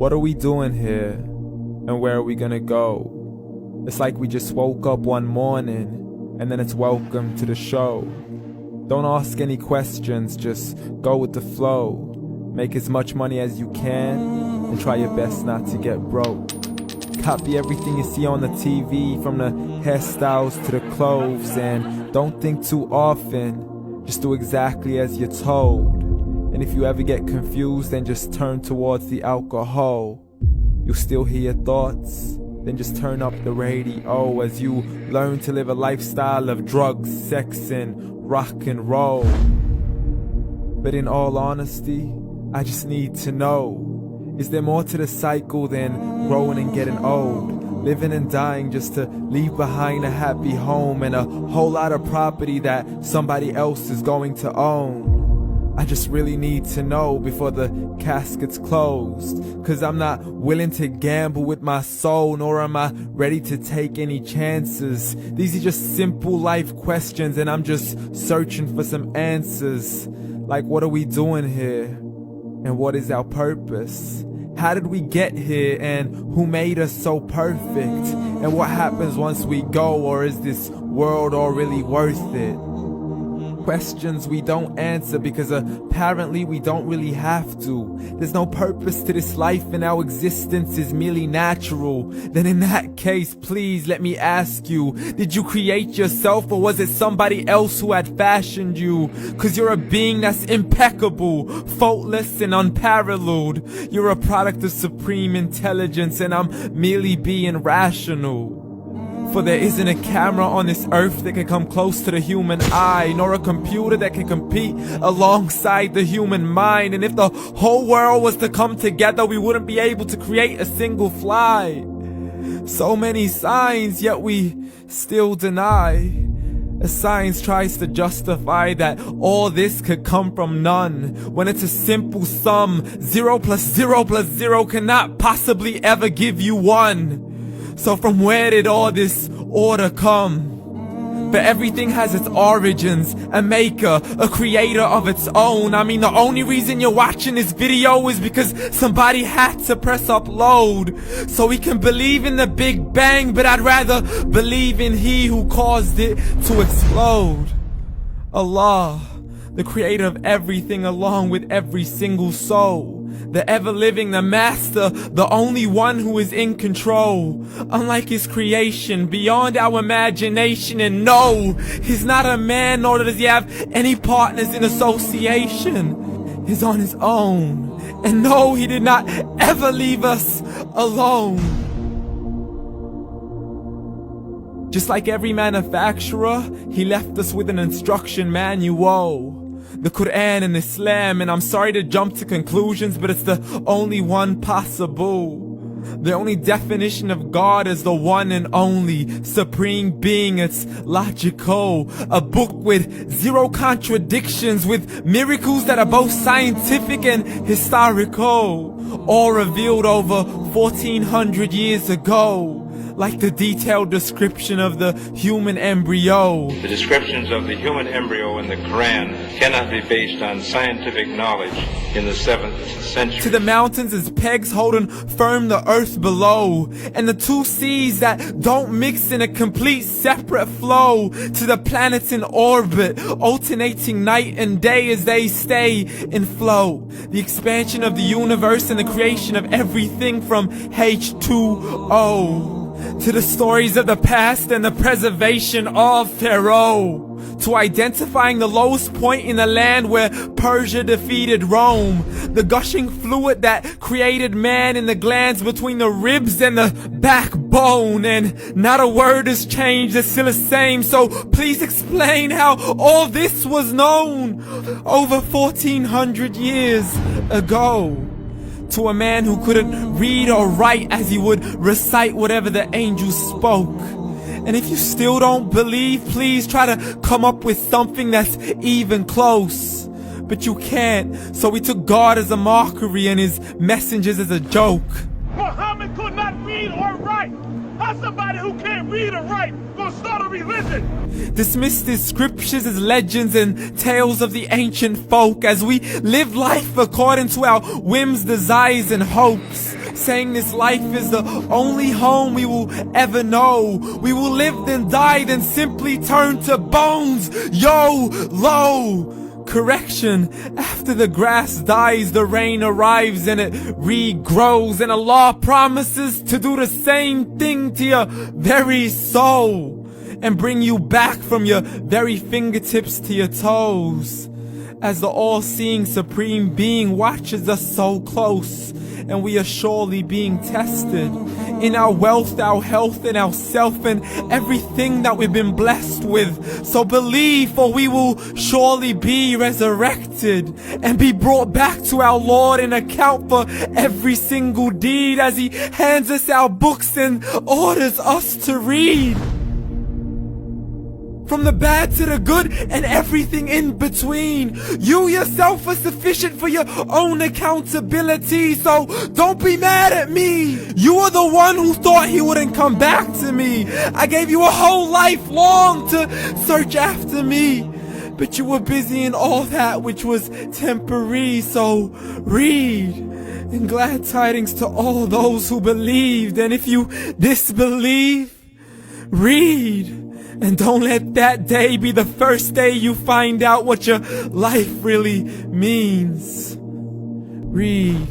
What are we doing here? And where are we gonna go? It's like we just woke up one morning, and then it's welcome to the show. Don't ask any questions, just go with the flow. Make as much money as you can, and try your best not to get broke. Copy everything you see on the TV, from the hairstyles to the clothes, and don't think too often, just do exactly as you're told. And if you ever get confused, then just turn towards the alcohol. You'll still hear your thoughts, then just turn up the radio as you learn to live a lifestyle of drugs, sex, and rock and roll. But in all honesty, I just need to know, is there more to the cycle than growing and getting old? Living and dying just to leave behind a happy home and a whole lot of property that somebody else is going to own. I just really need to know before the casket's closed, 'cause I'm not willing to gamble with my soul, nor am I ready to take any chances. These are just simple life questions, and I'm just searching for some answers. Like, what are we doing here? And what is our purpose? How did we get here, and who made us so perfect? And what happens once we go, or is this world all really worth it? Questions we don't answer because apparently we don't really have to. There's no purpose to this life and our existence is merely natural. Then in that case, please let me ask you, did you create yourself, or was it somebody else who had fashioned you? 'Cause you're a being that's impeccable, faultless and unparalleled. You're a product of supreme intelligence, and I'm merely being rational. For there isn't a camera on this earth that can come close to the human eye, nor a computer that can compete alongside the human mind. And if the whole world was to come together, we wouldn't be able to create a single fly. So many signs, yet we still deny. As science tries to justify that all this could come from none, when it's a simple sum. 0 plus 0 plus 0 cannot possibly ever give you 1. So from where did all this order come? But everything has its origins, a maker, a creator of its own. I mean, the only reason you're watching this video is because somebody had to press upload. So we can believe in the Big Bang, but I'd rather believe in He who caused it to explode. Allah, the creator of everything along with every single soul. The ever-living, the master, the only one who is in control. Unlike his creation, beyond our imagination. And no, he's not a man, nor does he have any partners in association. He's on his own. And no, he did not ever leave us alone. Just like every manufacturer, he left us with an instruction manual. The Quran and Islam, and I'm sorry to jump to conclusions, but it's the only one possible. The only definition of God is the one and only supreme being. It's logical, a book with 0 contradictions, with miracles that are both scientific and historical, all revealed over 1400 years ago. Like the detailed description of the human embryo. The descriptions of the human embryo in the Quran cannot be based on scientific knowledge in the 7th century. To the mountains as pegs holding firm the earth below, and the 2 seas that don't mix in a complete separate flow. To the planets in orbit, alternating night and day as they stay in flow. The expansion of the universe and the creation of everything from H2O. To the stories of the past and the preservation of Pharaoh. To identifying the lowest point in the land where Persia defeated Rome. The gushing fluid that created man in the glands between the ribs and the backbone. And not a word has changed, it's still the same. So please explain how all this was known over 1400 years ago. To a man who couldn't read or write, as he would recite whatever the angels spoke. And if you still don't believe, please try to come up with something that's even close. But you can't, so we took God as a mockery and his messengers as a joke. Muhammad could not read or write. How's somebody who can't read or write gonna start a religion? Dismissed his scriptures as legends and tales of the ancient folk, as we live life according to our whims, desires, and hopes. saying this life is the only home we will ever know. We will live then die then simply turn to bones. YOLO! Correction, after the grass dies, the rain arrives and it regrows, and Allah promises to do the same thing to your very soul and bring you back from your very fingertips to your toes, as the all-seeing supreme being watches us so close, and we are surely being tested in our wealth, our health, and our self, and everything that we've been blessed with. So believe, for we will surely be resurrected and be brought back to our Lord and account for every single deed, as He hands us our books and orders us to read. From the bad to the good and everything in between. You yourself are sufficient for your own accountability, so don't be mad at me. You are the one who thought He wouldn't come back to me. I gave you a whole life long to search after me, but you were busy in all that which was temporary. So read, and glad tidings to all those who believed. And if you disbelieve, read. And don't let that day be the first day you find out what your life really means. Read.